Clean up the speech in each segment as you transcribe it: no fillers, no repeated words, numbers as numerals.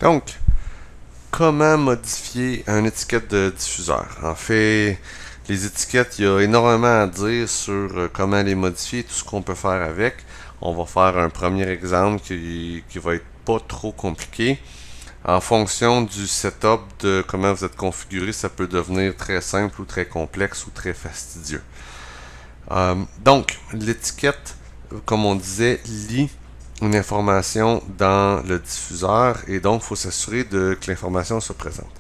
Donc, comment modifier une étiquette de diffuseur? En fait, les étiquettes, il y a énormément à dire sur comment les modifier, tout ce qu'on peut faire avec. On va faire un premier exemple qui va être pas trop compliqué. En fonction du setup de comment vous êtes configuré, ça peut devenir très simple ou très complexe ou très fastidieux. Donc, l'étiquette, comme on disait, lit une information dans le diffuseur et donc il faut s'assurer que l'information soit présente.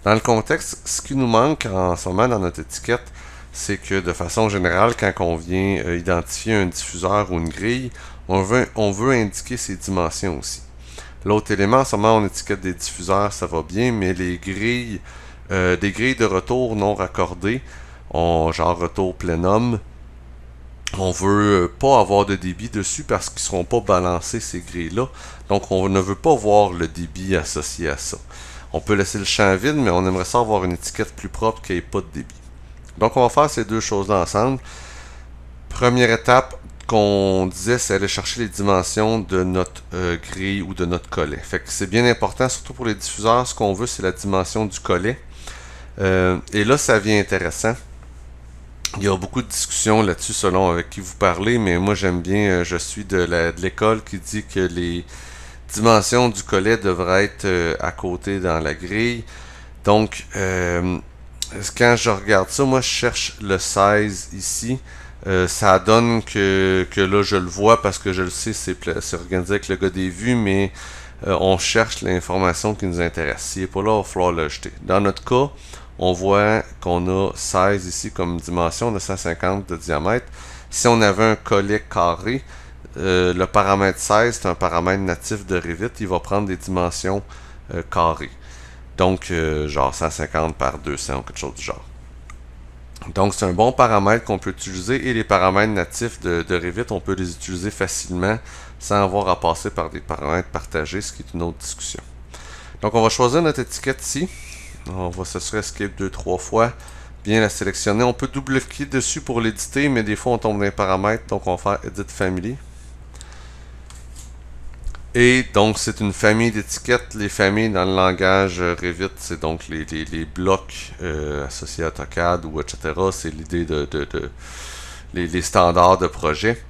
Dans le contexte, ce qui nous manque en ce moment dans notre étiquette, c'est que de façon générale, quand on vient identifier un diffuseur ou une grille, on veut indiquer ses dimensions aussi. L'autre élément, en ce moment, on étiquette des diffuseurs, ça va bien, mais les grilles, des grilles de retour non raccordées, genre retour plenum, on veut pas avoir de débit dessus parce qu'ils seront pas balancés ces grilles-là. Donc on ne veut pas voir le débit associé à ça. On peut laisser le champ vide, mais on aimerait ça avoir une étiquette plus propre qui n'ait pas de débit. Donc on va faire ces deux choses-là ensemble. Première étape qu'on disait, c'est aller chercher les dimensions de notre grille ou de notre collet. Fait que c'est bien important, surtout pour les diffuseurs, ce qu'on veut, c'est la dimension du collet. Et là, ça devient intéressant. Il y a beaucoup de discussions là-dessus selon avec qui vous parlez, mais moi j'aime bien, je suis de l'école qui dit que les dimensions du collet devraient être à côté dans la grille. Donc, quand je regarde ça, moi je cherche le 16 ici. Ça donne que là je le vois parce que je le sais, c'est organisé avec le gars des vues, mais on cherche l'information qui nous intéresse. S'il n'est pas là, il va falloir l'ajouter. Dans notre cas, on voit qu'on a 16 ici comme dimension de 150 de diamètre. Si on avait un collet carré, le paramètre 16, c'est un paramètre natif de Revit, il va prendre des dimensions carrées. Donc, genre 150 par 200 ou quelque chose du genre. Donc, c'est un bon paramètre qu'on peut utiliser et les paramètres natifs de Revit, on peut les utiliser facilement sans avoir à passer par des paramètres partagés, ce qui est une autre discussion. Donc, on va choisir notre étiquette ici. On va s'assurer escape 2-3 fois, bien la sélectionner. On peut double-cliquer dessus pour l'éditer, mais des fois on tombe dans les paramètres, donc on va faire Edit Family. Et donc c'est une famille d'étiquettes. Les familles dans le langage Revit, c'est donc les blocs associés à AutoCAD ou etc. C'est l'idée de les standards de projet.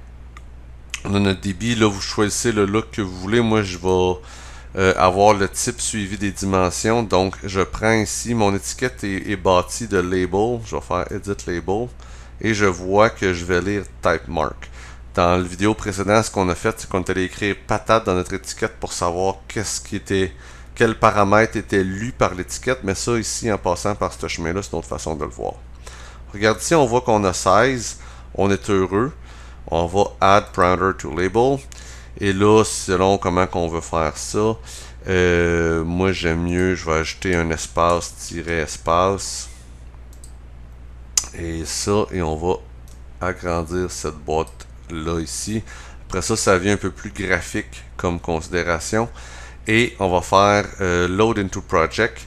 On a notre débit, là vous choisissez le look que vous voulez. Moi je vais avoir le type suivi des dimensions. Donc, je prends ici, mon étiquette est bâtie de label. Je vais faire Edit Label. Et je vois que je vais lire Type Mark. Dans la vidéo précédente, ce qu'on a fait, c'est qu'on est allé écrire patate dans notre étiquette pour savoir quel paramètre était lu par l'étiquette. Mais ça, ici, en passant par ce chemin-là, c'est une autre façon de le voir. Regarde ici, on voit qu'on a 16. On est heureux. On va Add Parameter to Label. Et là, selon comment qu'on veut faire ça, moi j'aime mieux, je vais ajouter un espace-espace. Et ça, et on va agrandir cette boîte-là ici. Après ça, ça devient un peu plus graphique comme considération. Et on va faire Load into Project.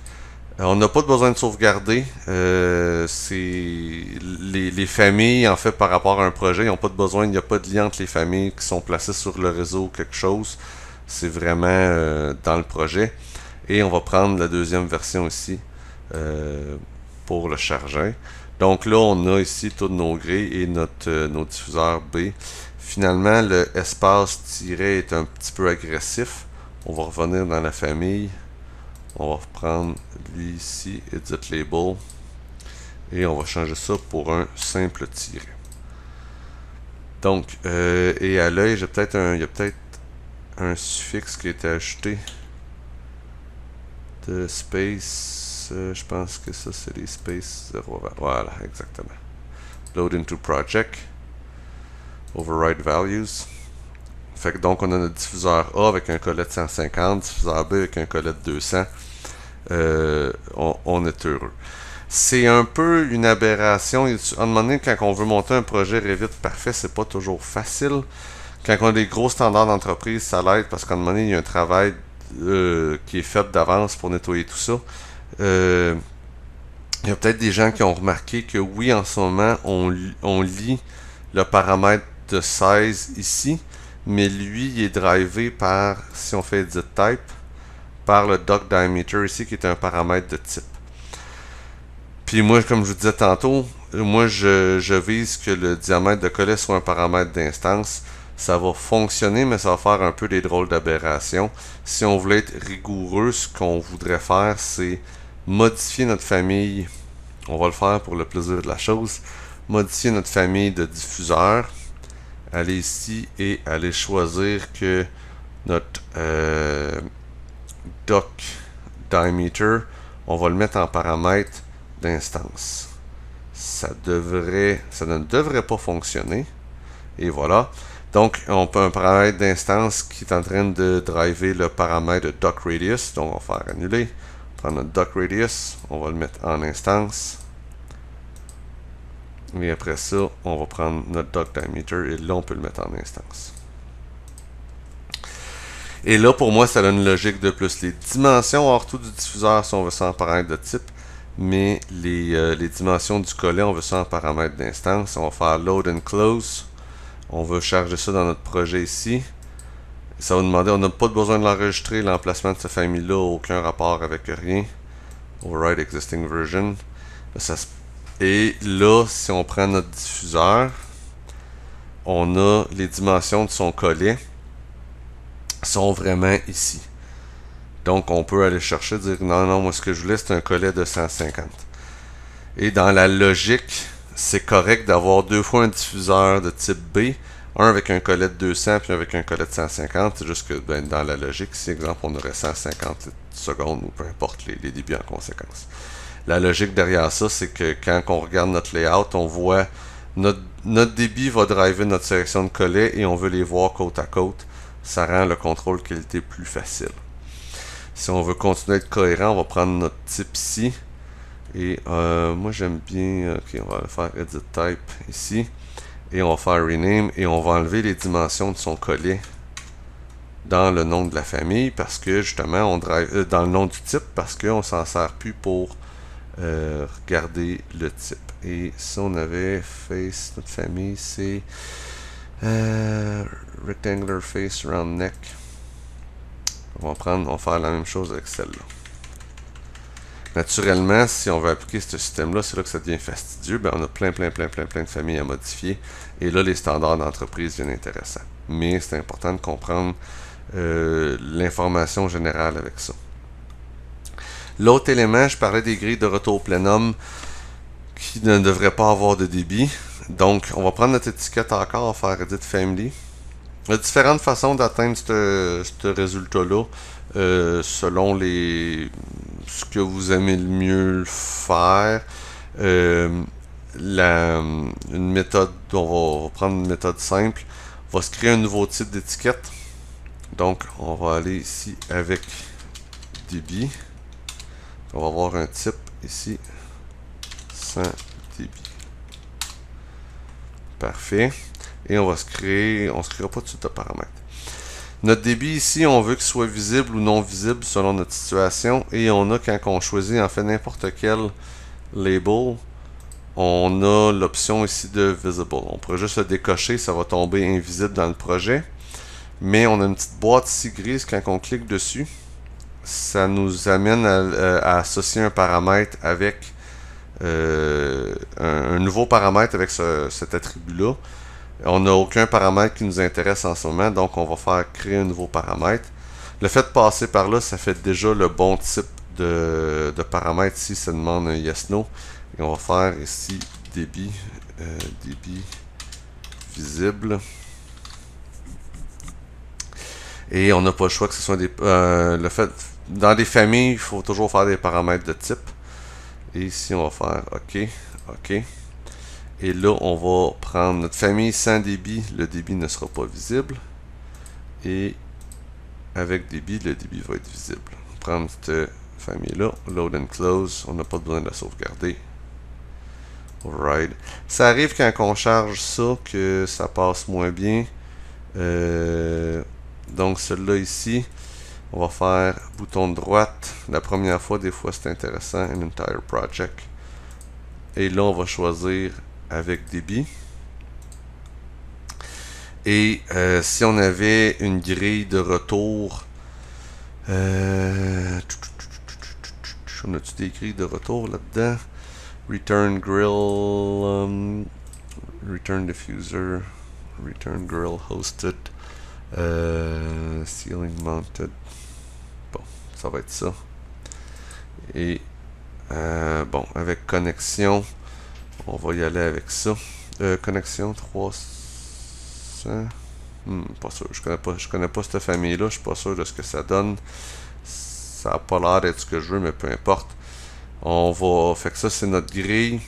On n'a pas besoin de sauvegarder. C'est les familles, en fait, par rapport à un projet, ils n'ont pas de besoin, il n'y a pas de lien entre les familles qui sont placées sur le réseau ou quelque chose. C'est vraiment dans le projet. Et on va prendre la deuxième version ici pour le charger. Donc là, on a ici toutes nos grilles et nos diffuseurs B. Finalement, le espace-tiret est un petit peu agressif. On va revenir dans la famille. On va reprendre lui ici, Edit Label, et on va changer ça pour un simple tiret. Donc, et à l'œil, il y a peut-être un suffixe qui a été ajouté de space. Je pense que ça, c'est les space 0. Voilà, exactement. Load into project. Override values. Fait que donc, on a notre diffuseur A avec un collet de 150, diffuseur B avec un collet de 200. On est heureux. C'est un peu une aberration. À un moment donné, quand on veut monter un projet Revit parfait, c'est pas toujours facile. Quand on a des gros standards d'entreprise, ça l'aide parce qu'à un moment donné, il y a un travail qui est fait d'avance pour nettoyer tout ça. Il y a peut-être des gens qui ont remarqué que oui, en ce moment, on lit le paramètre de 16 ici, mais lui, il est drivé par, si on fait Edit Type, par le dock diameter ici, qui est un paramètre de type. Puis moi, comme je vous disais tantôt, moi je vise que le diamètre de collet soit un paramètre d'instance. Ça va fonctionner, mais ça va faire un peu des drôles d'aberrations. Si on voulait être rigoureux, ce qu'on voudrait faire, c'est modifier notre famille. On va le faire pour le plaisir de la chose. Modifier notre famille de diffuseurs. Aller ici et aller choisir que notre dock diameter, on va le mettre en paramètre d'instance. Ça ne devrait pas fonctionner. Et voilà. Donc, on peut un paramètre d'instance qui est en train de driver le paramètre de dock radius. Donc, on va faire annuler. Prendre notre dock radius. On va le mettre en instance. Et après ça, on va prendre notre dock diameter. Et là, on peut le mettre en instance. Et là, pour moi, ça a une logique de plus. Les dimensions hors tout du diffuseur, si on veut ça en paramètre de type. Mais les dimensions du collet, on veut ça en paramètre d'instance. On va faire load and close. On veut charger ça dans notre projet ici. Ça va demander, on n'a pas besoin de l'enregistrer, l'emplacement de cette famille-là, aucun rapport avec rien. Override existing version. Et là, si on prend notre diffuseur, on a les dimensions de son collet sont vraiment ici. Donc, on peut aller chercher, dire non, non, moi ce que je voulais, c'est un collet de 150. Et dans la logique, c'est correct d'avoir deux fois un diffuseur de type B, un avec un collet de 200 puis un avec un collet de 150. C'est juste que dans la logique, si exemple on aurait 150 secondes ou peu importe les débits en conséquence. La logique derrière ça, c'est que quand on regarde notre layout, on voit notre débit va driver notre sélection de collets et on veut les voir côte à côte. Ça rend le contrôle qualité plus facile. Si on veut continuer à être cohérent, on va prendre notre type ici. Et moi j'aime bien, ok, on va faire edit type ici. Et on va faire rename et on va enlever les dimensions de son collet dans le nom de la famille parce que justement on drive dans le nom du type parce qu'on s'en sert plus pour regarder le type. Et si on avait face, notre famille c'est rectangular face round neck. On va faire la même chose avec celle-là. Naturellement, si on veut appliquer ce système-là, c'est là que ça devient fastidieux. Ben, on a plein de familles à modifier. Et là, les standards d'entreprise deviennent intéressants. Mais c'est important de comprendre l'information générale avec ça. L'autre élément, je parlais des grilles de retour plenum qui ne devraient pas avoir de débit. Donc, on va prendre notre étiquette encore, on va faire Edit Family. Il y a différentes façons d'atteindre ce résultat-là selon ce que vous aimez le mieux faire. Une méthode, on va prendre une méthode simple. On va se créer un nouveau type d'étiquette. Donc, on va aller ici avec débit. On va avoir un type ici sans débit. Parfait. Et on va se créera pas de suite de paramètres. Notre débit ici, on veut qu'il soit visible ou non visible selon notre situation. Et on a, quand on choisit en fait n'importe quel label, on a l'option ici de visible. On pourrait juste le décocher, ça va tomber invisible dans le projet. Mais on a une petite boîte ici grise, quand on clique dessus, ça nous amène à associer un paramètre avec un nouveau paramètre avec cet attribut-là. On n'a aucun paramètre qui nous intéresse en ce moment, donc on va faire créer un nouveau paramètre. Le fait de passer par là, ça fait déjà le bon type de paramètre. Ici, ça demande un yes-no. Et on va faire ici débit, débit visible. Et on n'a pas le choix que ce soit dans des familles, il faut toujours faire des paramètres de type. Et ici, on va faire OK, OK. Et là, on va prendre notre famille sans débit. Le débit ne sera pas visible. Et avec débit, le débit va être visible. On va prendre cette famille-là. Load and close. On n'a pas besoin de la sauvegarder. Alright. Ça arrive quand on charge ça que ça passe moins bien. Donc, celui-là ici, on va faire bouton de droite. La première fois, des fois, c'est intéressant. An entire project. Et là, on va choisir avec débit. Et si on avait une grille de retour, On a-tu des grilles de retour là-dedans? Return grill, return diffuser, return grill hosted, ceiling mounted. Bon, ça va être ça. Et bon, avec connexion, on va y aller avec ça. Connexion 300. Pas sûr. Je connais pas cette famille-là. Je suis pas sûr de ce que ça donne. Ça n'a pas l'air d'être ce que je veux, mais peu importe. On va. Fait que ça, c'est notre grille.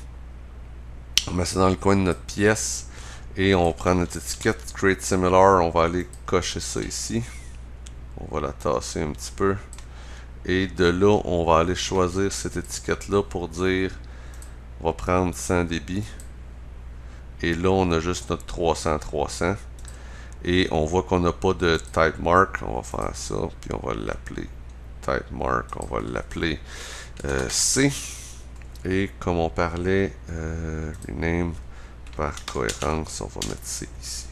On met ça dans le coin de notre pièce. Et on prend notre étiquette Create Similar. On va aller cocher ça ici. On va la tasser un petit peu. Et de là, on va aller choisir cette étiquette-là pour dire on va prendre 100 débit. Et là, on a juste notre 300. Et on voit qu'on n'a pas de type mark. On va faire ça. Puis on va l'appeler type mark. On va l'appeler C. Et comme on parlait, rename par cohérence, on va mettre C ici.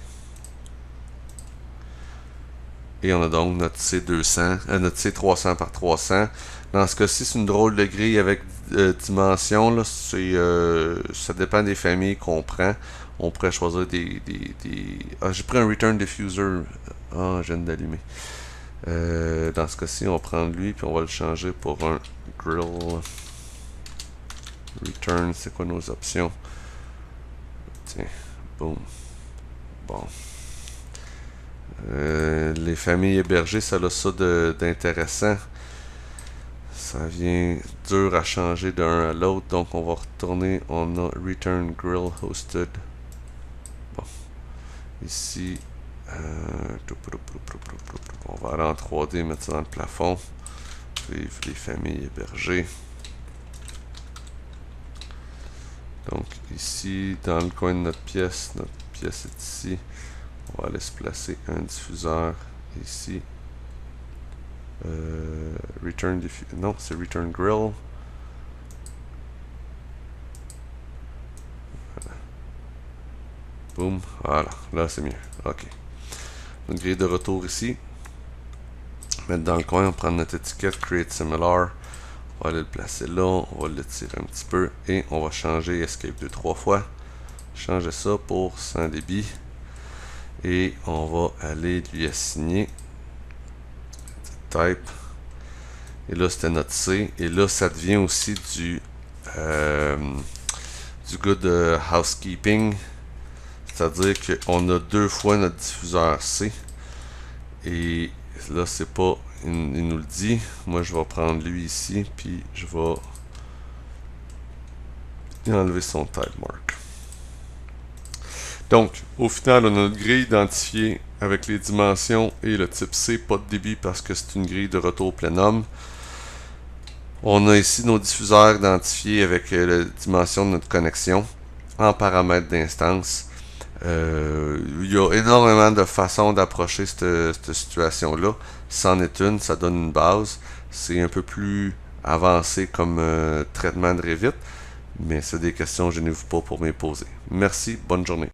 Et on a donc notre C200, notre C300 par 300. Dans ce cas-ci, c'est une drôle de grille avec dimension. Là, ça dépend des familles qu'on prend. On pourrait choisir des... Ah, j'ai pris un Return Diffuser. Ah, je viens d'allumer. Dans ce cas-ci, on va prendre lui, puis on va le changer pour un Grill. Return, c'est quoi nos options? Tiens, boom. Bon. Les familles hébergées, ça a ça d'intéressant. Ça vient dur à changer d'un à l'autre, donc on va retourner. On a Return Grill Hosted. Bon. Ici, on va aller en 3D, mettre ça dans le plafond. Vive les familles hébergées. Donc ici, dans le coin de notre pièce est ici. On va aller se placer un diffuseur ici. Return diffuser. Non, c'est Return Grill. Voilà. Boom. Voilà. Là, c'est mieux. OK. Une grille de retour ici. Mettre dans le coin, on prend notre étiquette Create Similar. On va aller le placer là. On va le tirer un petit peu. Et on va changer Escape 2-3 fois. Changer ça pour 100 débit. Et on va aller lui assigner type. Et là, c'était notre C. Et là, ça devient aussi du gars de housekeeping. C'est-à-dire qu'on a deux fois notre diffuseur C. Et là, c'est pas... Il nous le dit. Moi, je vais prendre lui ici. Puis, je vais enlever son type mark. Donc, au final, on a notre grille identifiée avec les dimensions et le type C, pas de débit parce que c'est une grille de retour plenum. On a ici nos diffuseurs identifiés avec la dimension de notre connexion en paramètres d'instance. Il y a énormément de façons d'approcher cette situation-là. C'en est une, ça donne une base. C'est un peu plus avancé comme traitement de Revit, mais c'est des questions, gênez-vous pas pour m'y poser. Merci, bonne journée.